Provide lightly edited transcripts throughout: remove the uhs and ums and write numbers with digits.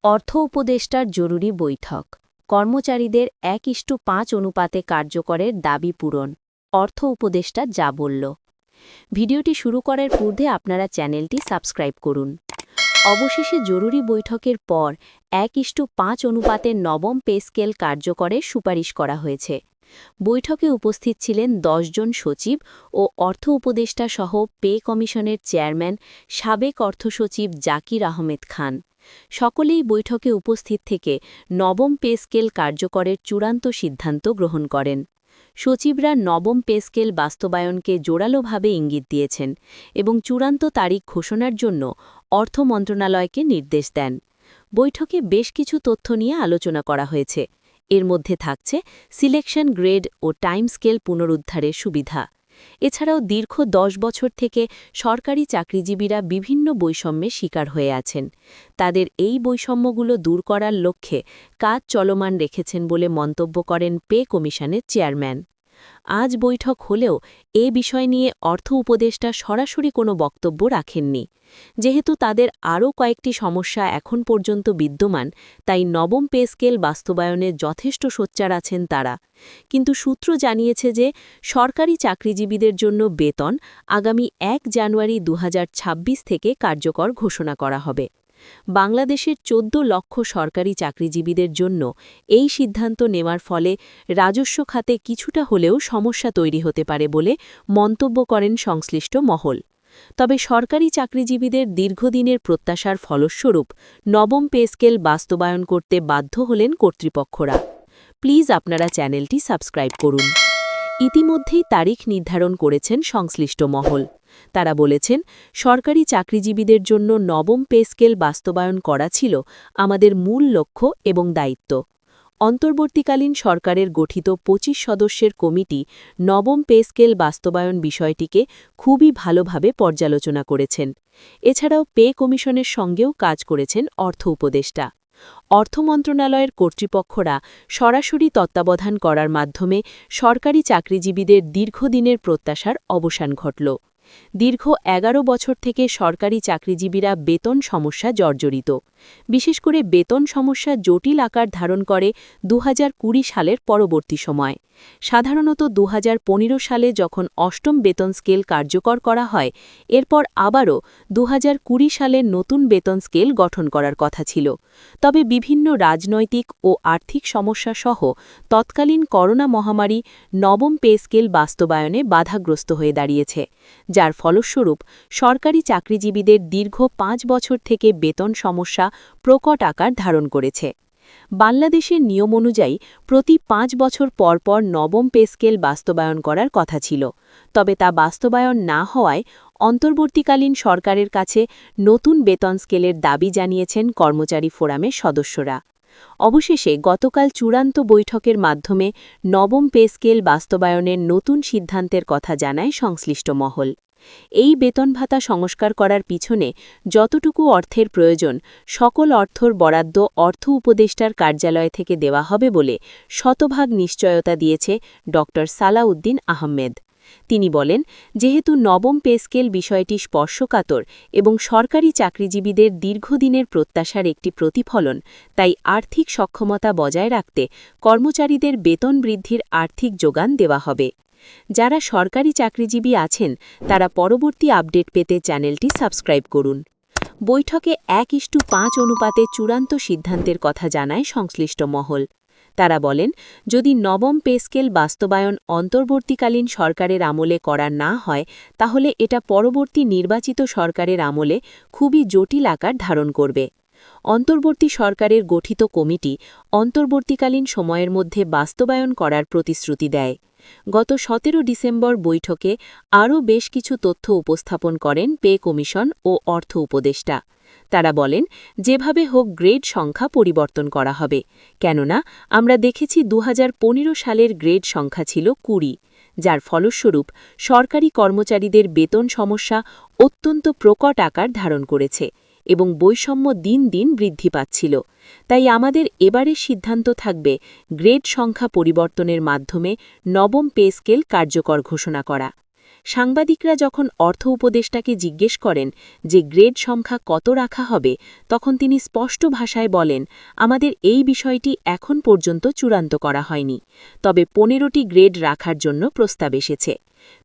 অর্থ উপদেষ্টার জরুরি বৈঠক কর্মচারীদের 1:5 অনুপাতে কার্যকরের দাবি পূরণ অর্থ উপদেষ্টা যা বলল। ভিডিওটি শুরু করার পূর্বে আপনারা চ্যানেলটি সাবস্ক্রাইব করুন। অবশেষে জরুরি বৈঠকের পর 1:5 অনুপাতের নবম পে স্কেল কার্যকরের সুপারিশ করা হয়েছে। বৈঠকে উপস্থিত ছিলেন 10 জন সচিব ও অর্থ উপদেষ্টা সহ পে কমিশনের চেয়ারম্যান সাবেক অর্থসচিব জাকির আহমেদ খান। সকলেই বৈঠকে উপস্থিত থেকে নবম পে স্কেল কার্যকরের চূড়ান্ত সিদ্ধান্ত গ্রহণ করেন। সচিবরা নবম পে স্কেল বাস্তবায়নকে জোরালোভাবে ইঙ্গিত দিয়েছেন এবং চূড়ান্ত তারিখ ঘোষণার জন্য অর্থ মন্ত্রণালয়কে নির্দেশ দেন। বৈঠকে বেশ কিছু তথ্য নিয়ে আলোচনা করা হয়েছে। এর মধ্যে থাকছে সিলেকশন গ্রেড ও টাইম স্কেল পুনরুদ্ধারের সুবিধা। এছাড়াও দীর্ঘ 10 বছর থেকে সরকারি চাকরিজীবীরা বিভিন্ন বৈষম্যের শিকার হয়ে আছেন। তাদের এই বৈষম্যগুলো দূর করার লক্ষ্যে কাজ চলমান রেখেছেন বলে মন্তব্য করেন পে কমিশনের চেয়ারম্যান। আজ বৈঠক হলেও এ বিষয় নিয়ে অর্থ উপদেষ্টা সরাসরি কোনো বক্তব্য রাখেননি। যেহেতু তাদের আরও কয়েকটি সমস্যা এখন পর্যন্ত বিদ্যমান, তাই নবম পে স্কেল বাস্তবায়নে যথেষ্ট সোচ্চার আছেন তারা। কিন্তু সূত্র জানিয়েছে যে সরকারি চাকরিজীবীদের জন্য বেতন আগামী 1 জানুয়ারি 2026 থেকে কার্যকর ঘোষণা করা হবে। বাংলাদেশের 14 লক্ষ সরকারি চাকরিজীবীদের জন্য এই সিদ্ধান্ত নেওয়ার ফলে রাজস্ব খাতে কিছুটা হলেও সমস্যা তৈরি হতে পারে বলে মন্তব্য করেন সংশ্লিষ্ট মহল। তবে সরকারি চাকরিজীবীদের দীর্ঘদিনের প্রত্যাশার ফলস্বরূপ নবম পে স্কেল বাস্তবায়ন করতে বাধ্য হলেন কর্তৃপক্ষরা। প্লিজ আপনারা চ্যানেলটি সাবস্ক্রাইব করুন। ইতিমধ্যেই তারিখ নির্ধারণ করেছেন সংশ্লিষ্ট মহল। তারা বলেছেন, সরকারি চাকরিজীবীদের জন্য নবম পে স্কেল বাস্তবায়ন করা ছিল আমাদের মূল লক্ষ্য এবং দায়িত্ব। অন্তর্বর্তীকালীন সরকারের গঠিত 25 সদস্যের কমিটি নবম পে স্কেল বাস্তবায়ন বিষয়টিকে খুবই ভালোভাবে পর্যালোচনা করেছেন। এছাড়াও পে কমিশনের সঙ্গেও কাজ করেছেন অর্থ উপদেষ্টা। অর্থ মন্ত্রণালয়ের কর্তৃপক্ষরা সরাসরি তত্ত্বাবধান করার মাধ্যমে সরকারি চাকরিজীবীদের দীর্ঘদিনের প্রত্যাশার অবসান ঘটল। দীর্ঘ 11 বছর থেকে সরকারি চাকরিজীবীরা বেতন সমস্যা জর্জরিত। বিশেষ করে বেতন সমস্যা জটিল আকার ধারণ করে 2020 সালের পরবর্তী সময়। সাধারণত 2015 সালে যখন অষ্টম বেতন স্কেল কার্যকর করা হয়, এরপর আবারও 2020 সালে নতুন বেতন স্কেল গঠন করার কথা ছিল। তবে বিভিন্ন রাজনৈতিক ও আর্থিক সমস্যা সহ তৎকালীন করোনা মহামারী নবম পে স্কেল বাস্তবায়নে বাধাগ্রস্ত হয়ে দাঁড়িয়েছে, যার ফলস্বরূপ সরকারি চাকরিজীবীদের দীর্ঘ 5 বছর থেকে বেতন সমস্যা প্রকট আকার ধারণ করেছে। বাংলাদেশের নিয়ম অনুযায়ী প্রতি 5 বছর পর পর নবম পে স্কেল বাস্তবায়ন করার কথা ছিল, তবে তা বাস্তবায়ন না হওয়ায় অন্তর্বর্তীকালীন সরকারের কাছে নতুন বেতন স্কেলের দাবি জানিয়েছেন কর্মচারী ফোরামের সদস্যরা। অবশেষে গতকাল চূড়ান্ত বৈঠকের মাধ্যমে নবম পে স্কেল বাস্তবায়নের নতুন সিদ্ধান্তের কথা জানায় সংশ্লিষ্ট মহল। এই বেতন ভাতা সংস্কার করার পিছনে যতটুকু অর্থের প্রয়োজন সকল অর্থর বরাদ্দ অর্থ উপদেষ্টার কার্যালয় থেকে দেওয়া হবে বলে শতভাগ নিশ্চয়তা দিয়েছে ড. সালাউদ্দিন আহমেদ। তিনি বলেন, যেহেতু নবম পে স্কেল বিষয়টি স্পর্শকাতর এবং সরকারি চাকরিজীবীদের দীর্ঘদিনের প্রত্যাশার একটি প্রতিফলন, তাই আর্থিক সক্ষমতা বজায় রাখতে কর্মচারীদের বেতন বৃদ্ধির আর্থিক যোগান দেওয়া হবে। যারা সরকারি চাকরিজীবী আছেন তারা পরবর্তী আপডেট পেতে চ্যানেলটি সাবস্ক্রাইব করুন। বৈঠকে 1:5 অনুপাতে চূড়ান্ত সিদ্ধান্তের কথা জানায় সংশ্লিষ্ট মহল। তারা বলেন, যদি নবম পে স্কেল বাস্তবায়ন অন্তর্বর্তীকালীন সরকারের আমলে করা না হয়, তাহলে এটা পরবর্তী নির্বাচিত সরকারের আমলে খুবই জটিল আকার ধারণ করবে। অন্তর্বর্তী সরকারের গঠিত কমিটি অন্তর্বর্তীকালীন সময়ের মধ্যে বাস্তবায়ন করার প্রতিশ্রুতি দেয়। গত 17 ডিসেম্বর বৈঠকে আরও বেশ কিছু তথ্য উপস্থাপন করেন পে কমিশন ও অর্থ উপদেষ্টা। তারা বলেন, যেভাবে হোক গ্রেড সংখ্যা পরিবর্তন করা হবে, কেননা আমরা দেখেছি 2015 সালের গ্রেড সংখ্যা ছিল 20, যার ফলস্বরূপ সরকারি কর্মচারীদের বেতন সমস্যা অত্যন্ত প্রকট আকার ধারণ করেছে এবং বৈষম্য দিন দিন বৃদ্ধি পাচ্ছিল। তাই আমাদের এবারের সিদ্ধান্ত থাকবে গ্রেড সংখ্যা পরিবর্তনের মাধ্যমে নবম পে স্কেল কার্যকর ঘোষণা করা। সাংবাদিকরা যখন অর্থ উপদেষ্টাকে জিজ্ঞেস করেন যে গ্রেড সংখ্যা কত রাখা হবে, তখন তিনি স্পষ্ট ভাষায় বলেন, আমাদের এই বিষয়টি এখন পর্যন্ত চূড়ান্ত করা হয়নি, তবে 15টি গ্রেড রাখার জন্য প্রস্তাব এসেছে।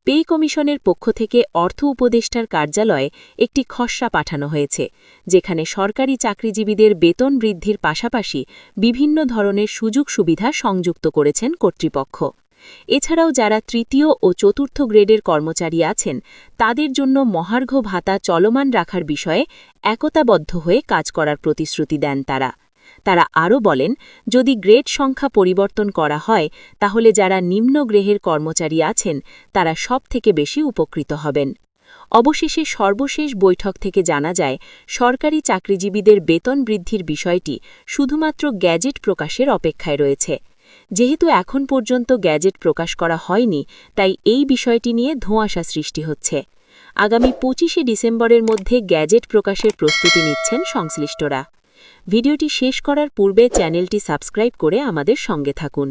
পে কমিশনের পক্ষ থেকে অর্থ উপদেষ্টার কার্যালয়ে একটি খসড়া পাঠানো হয়েছে, যেখানে সরকারি চাকরিজীবীদের বেতন বৃদ্ধির পাশাপাশি বিভিন্ন ধরনের সুযোগ সুবিধা সংযুক্ত করেছেন কর্তৃপক্ষ। এছাড়াও যারা তৃতীয় ও চতুর্থ গ্রেডের কর্মচারী আছেন, তাদের জন্য মহার্ঘ ভাতা চলমান রাখার বিষয়ে একতাবদ্ধ হয়ে কাজ করার প্রতিশ্রুতি দেন তারা আরও বলেন, যদি গ্রেড সংখ্যা পরিবর্তন করা হয় তাহলে যারা নিম্ন গ্রেডের কর্মচারী আছেন তারা সবথেকে বেশি উপকৃত হবেন। অবশেষে সর্বশেষ বৈঠক থেকে জানা যায়, সরকারি চাকরিজীবীদের বেতন বৃদ্ধির বিষয়টি শুধুমাত্র গ্যাজেট প্রকাশের অপেক্ষায় রয়েছে। যেহেতু এখন পর্যন্ত গ্যাজেট প্রকাশ করা হয়নি, তাই এই বিষয়টি নিয়ে ধোঁয়াশা সৃষ্টি হচ্ছে। আগামী 25শে ডিসেম্বরের মধ্যে গ্যাজেট প্রকাশের প্রস্তুতি নিচ্ছেন সংশ্লিষ্টরা। ভিডিওটি শেষ করার পূর্বে চ্যানেলটি সাবস্ক্রাইব করে আমাদের সঙ্গে থাকুন।